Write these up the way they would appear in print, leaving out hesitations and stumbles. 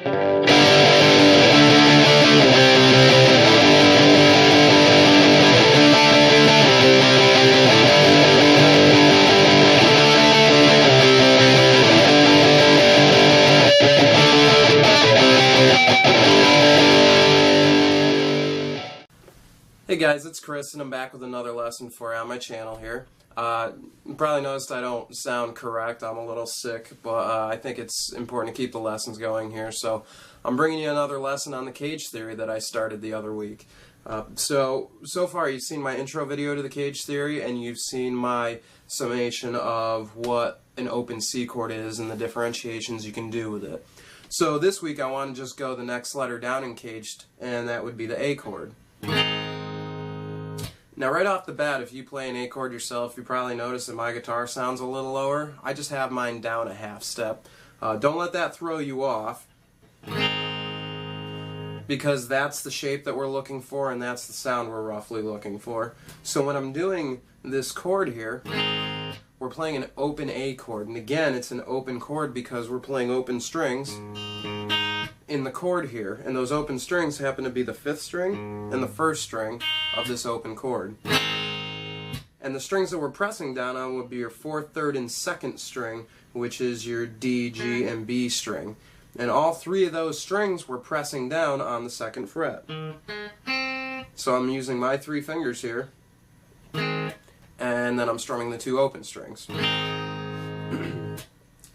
Hey guys, it's Chris and I'm back with another lesson for you on my channel here. You probably noticed I don't sound correct. I'm a little sick, but I think it's important to keep the lessons going here. So I'm bringing you another lesson on the CAGED theory that I started the other week. So far you've seen my intro video to the CAGED theory and you've seen my summation of what an open C chord is and the differentiations you can do with it. So this week I want to just go the next letter down in CAGED, and that would be the A chord. Now right off the bat, if you play an A chord yourself, you probably notice that my guitar sounds a little lower. I just have mine down a half step. Don't let that throw you off, because that's the shape that we're looking for and that's the sound we're roughly looking for. So when I'm doing this chord here, we're playing an open A chord. And again, it's an open chord because we're playing open strings in the chord here, and those open strings happen to be the 5th string and the 1st string of this open chord. And the strings that we're pressing down on would be your 4th, 3rd, and 2nd string, which is your D, G, and B string. And all 3 of those strings we're pressing down on the 2nd fret. So I'm using my 3 fingers here, and then I'm strumming the 2 open strings.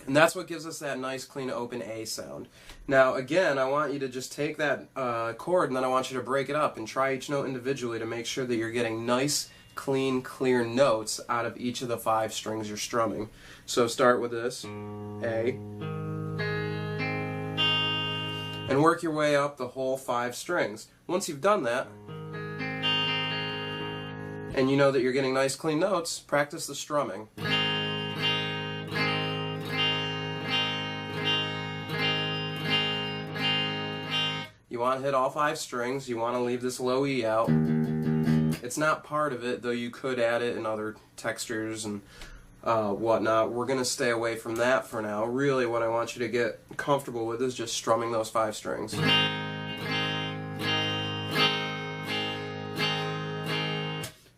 And that's what gives us that nice, clean, open A sound. Now, again, I want you to just take that chord and then I want you to break it up and try each note individually to make sure that you're getting nice, clean, clear notes out of each of the 5 strings you're strumming. So start with this, A, and work your way up the whole 5 strings. Once you've done that, and you know that you're getting nice, clean notes, practice the strumming. You want to hit all 5 strings. You want to leave this low E out. It's not part of it, though you could add it in other textures and whatnot. We're going to stay away from that for now. Really, what I want you to get comfortable with is just strumming those 5 strings.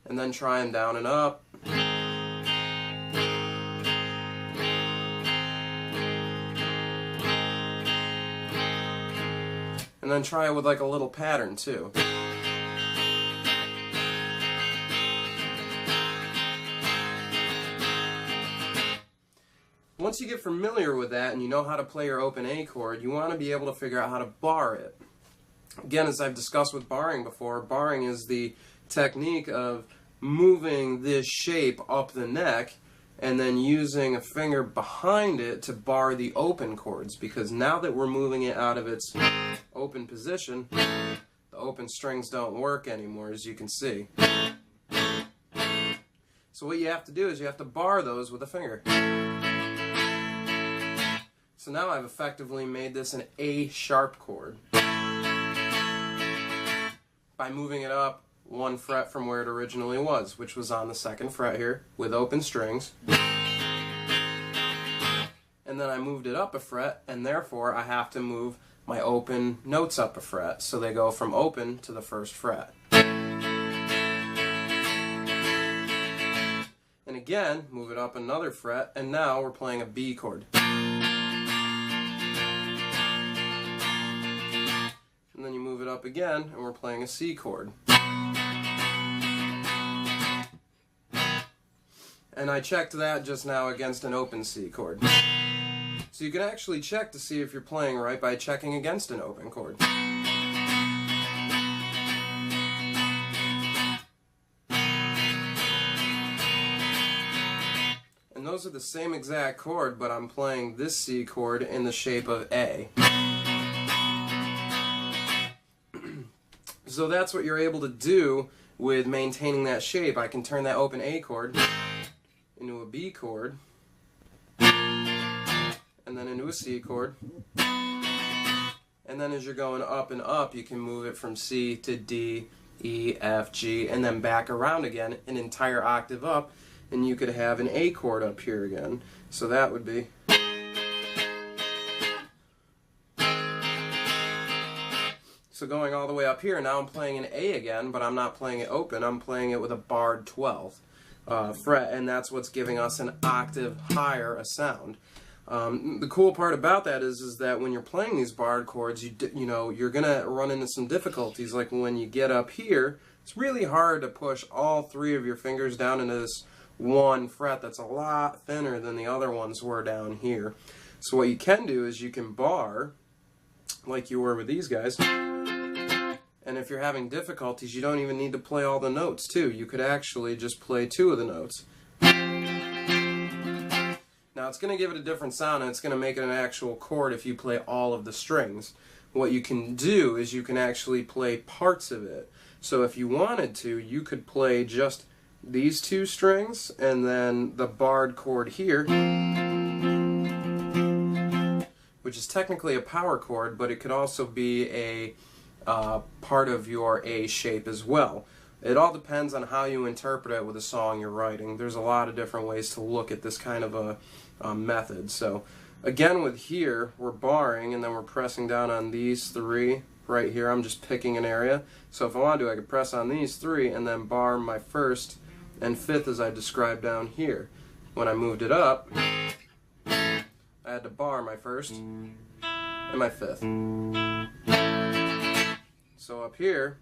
And then try them down and up. And then try it with like a little pattern too. Once you get familiar with that and you know how to play your open A chord, you want to be able to figure out how to bar it. Again, as I've discussed with barring before, barring is the technique of moving this shape up the neck and then using a finger behind it to bar the open chords, because now that we're moving it out of its open position, the open strings don't work anymore, as you can see. So what you have to do is you have to bar those with a finger. So now I've effectively made this an A sharp chord by moving it up 1 fret from where it originally was, which was on the 2nd fret here with open strings. And then I moved it up a fret, and therefore I have to move my open notes up a fret, so they go from open to the 1st fret. And again, move it up another fret, and now we're playing a B chord. And then you move it up again, and we're playing a C chord. And I checked that just now against an open C chord. So you can actually check to see if you're playing right by checking against an open chord. And those are the same exact chord, but I'm playing this C chord in the shape of A. So that's what you're able to do with maintaining that shape. I can turn that open A chord into a B chord, and then into a C chord, and then as you're going up and up, you can move it from C to D, E, F, G, and then back around again, an entire octave up, and you could have an A chord up here again. So that would be. So going all the way up here, now I'm playing an A again, but I'm not playing it open, I'm playing it with a barred 12th fret, and that's what's giving us an octave higher a sound. The cool part about that is that when you're playing these barred chords, you know, you're gonna run into some difficulties. Like when you get up here, it's really hard to push all three of your fingers down into this one fret that's a lot thinner than the other ones were down here. So what you can do is you can bar, like you were with these guys, and if you're having difficulties, you don't even need to play all the notes too. You could actually just play 2 of the notes. Now it's going to give it a different sound, and it's going to make it an actual chord if you play all of the strings. What you can do is you can actually play parts of it. So if you wanted to, you could play just these 2 strings and then the barred chord here, which is technically a power chord, but it could also be a part of your A shape as well. It all depends on how you interpret it with a song you're writing. There's a lot of different ways to look at this kind of a method. So again, with here, we're barring and then we're pressing down on these 3 right here. I'm just picking an area. So if I want to, I could press on these 3 and then bar my 1st and 5th as I described down here. When I moved it up, I had to bar my 1st and my 5th. So up here,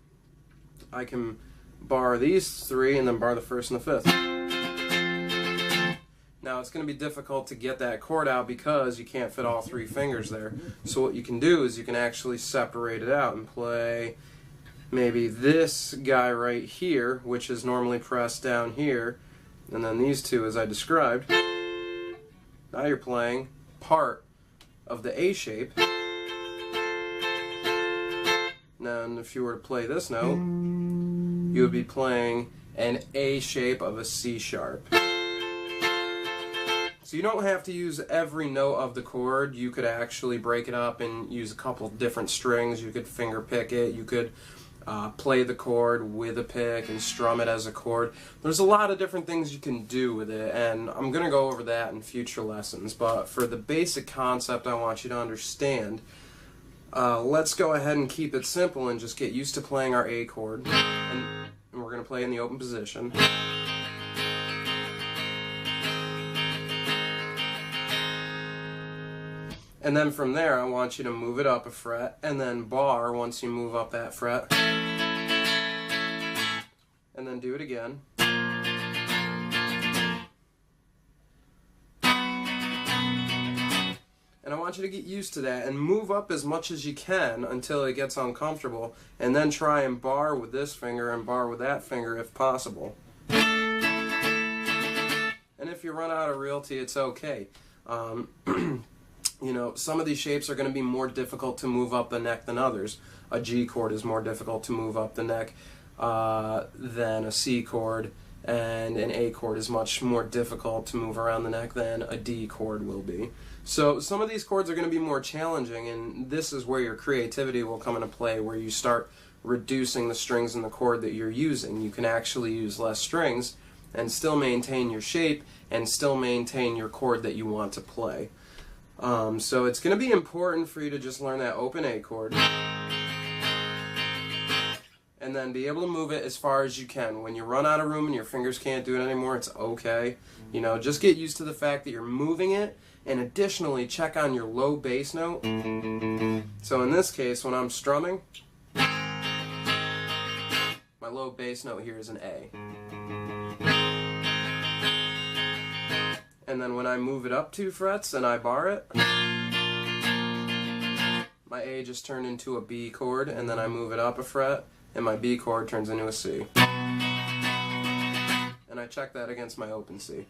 I can bar these 3 and then bar the 1st and the 5th. Now it's going to be difficult to get that chord out because you can't fit all 3 fingers there. So what you can do is you can actually separate it out and play maybe this guy right here, which is normally pressed down here, and then these 2 as I described. Now you're playing part of the A shape. And if you were to play this note, you would be playing an A shape of a C sharp. So you don't have to use every note of the chord. You could actually break it up and use a couple different strings. You could finger pick it. You could play the chord with a pick and strum it as a chord. There's a lot of different things you can do with it, and I'm going to go over that in future lessons. But for the basic concept I want you to understand, let's go ahead and keep it simple and just get used to playing our A chord. And we're going to play in the open position. And then from there, I want you to move it up a fret and then bar once you move up that fret. And then do it again. And I want you to get used to that and move up as much as you can until it gets uncomfortable, and then try and bar with this finger and bar with that finger if possible. And if you run out of realty, it's okay. You know, some of these shapes are going to be more difficult to move up the neck than others. A G chord is more difficult to move up the neck than a C chord, and an A chord is much more difficult to move around the neck than a D chord will be. So some of these chords are going to be more challenging, and this is where your creativity will come into play, where you start reducing the strings in the chord that you're using. You can actually use less strings and still maintain your shape and still maintain your chord that you want to play. So it's going to be important for you to just learn that open A chord and then be able to move it as far as you can. When you run out of room and your fingers can't do it anymore, it's okay. You know, just get used to the fact that you're moving it, and additionally check on your low bass note. So in this case, when I'm strumming, my low bass note here is an A. And then when I move it up 2 frets and I bar it, my A just turned into a B chord, and then I move it up a fret and my B chord turns into a C. And I check that against my open C.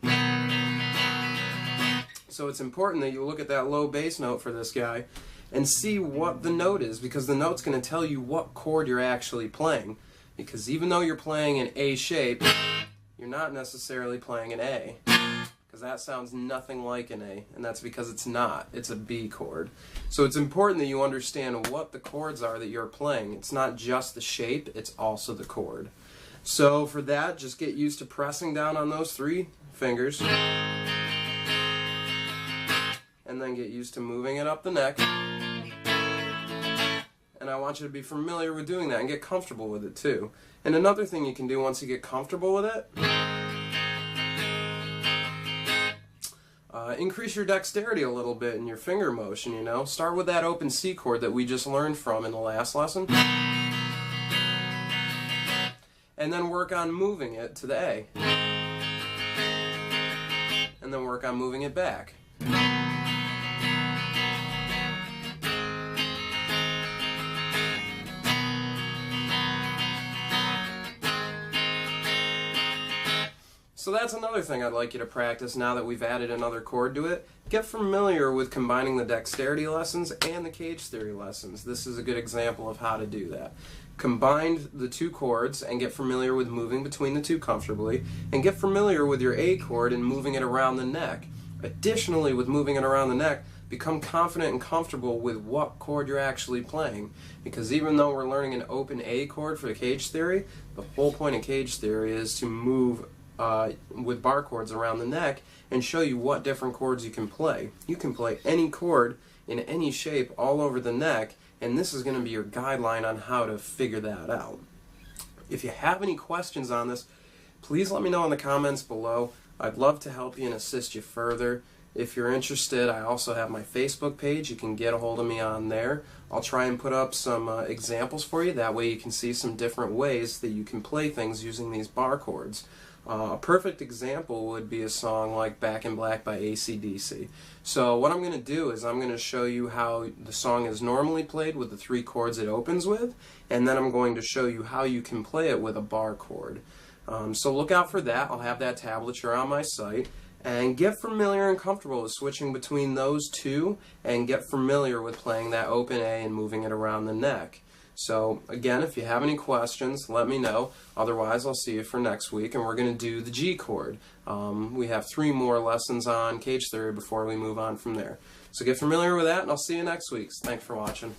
So it's important that you look at that low bass note for this guy and see what the note is, because the note's going to tell you what chord you're actually playing. Because even though you're playing an A shape, you're not necessarily playing an A. Because that sounds nothing like an A, and that's because it's not. It's a B chord. So it's important that you understand what the chords are that you're playing. It's not just the shape, it's also the chord. So for that, just get used to pressing down on those 3 fingers, and then get used to moving it up the neck, and And I want you to be familiar with doing that and get comfortable with it too. And another thing you can do once you get comfortable with it, increase your dexterity a little bit in your finger motion, you know. Start with that open C chord that we just learned from in the last lesson. And then work on moving it to the A. And then work on moving it back. So that's another thing I'd like you to practice now that we've added another chord to it. Get familiar with combining the dexterity lessons and the cage theory lessons. This is a good example of how to do that. Combine the two chords and get familiar with moving between the two comfortably, and get familiar with your A chord and moving it around the neck. Additionally, with moving it around the neck, become confident and comfortable with what chord you're actually playing. Because even though we're learning an open A chord for the cage theory, the whole point of cage theory is to move with bar chords around the neck and show you what different chords you can play. You can play any chord in any shape all over the neck, and this is going to be your guideline on how to figure that out. If you have any questions on this, please let me know in the comments below. I'd love to help you and assist you further. If you're interested, I also have my Facebook page. You can get a hold of me on there. I'll try and put up some examples for you. That way you can see some different ways that you can play things using these bar chords. A perfect example would be a song like Back in Black by AC/DC. So what I'm going to do is I'm going to show you how the song is normally played with the three chords it opens with, and then I'm going to show you how you can play it with a bar chord. So look out for that. I'll have that tablature on my site. And get familiar and comfortable with switching between those two, and get familiar with playing that open A and moving it around the neck. So again, if you have any questions, let me know. Otherwise, I'll see you for next week, and we're going to do the G chord. We have 3 more lessons on cage theory before we move on from there. So get familiar with that, and I'll see you next week. Thanks for watching.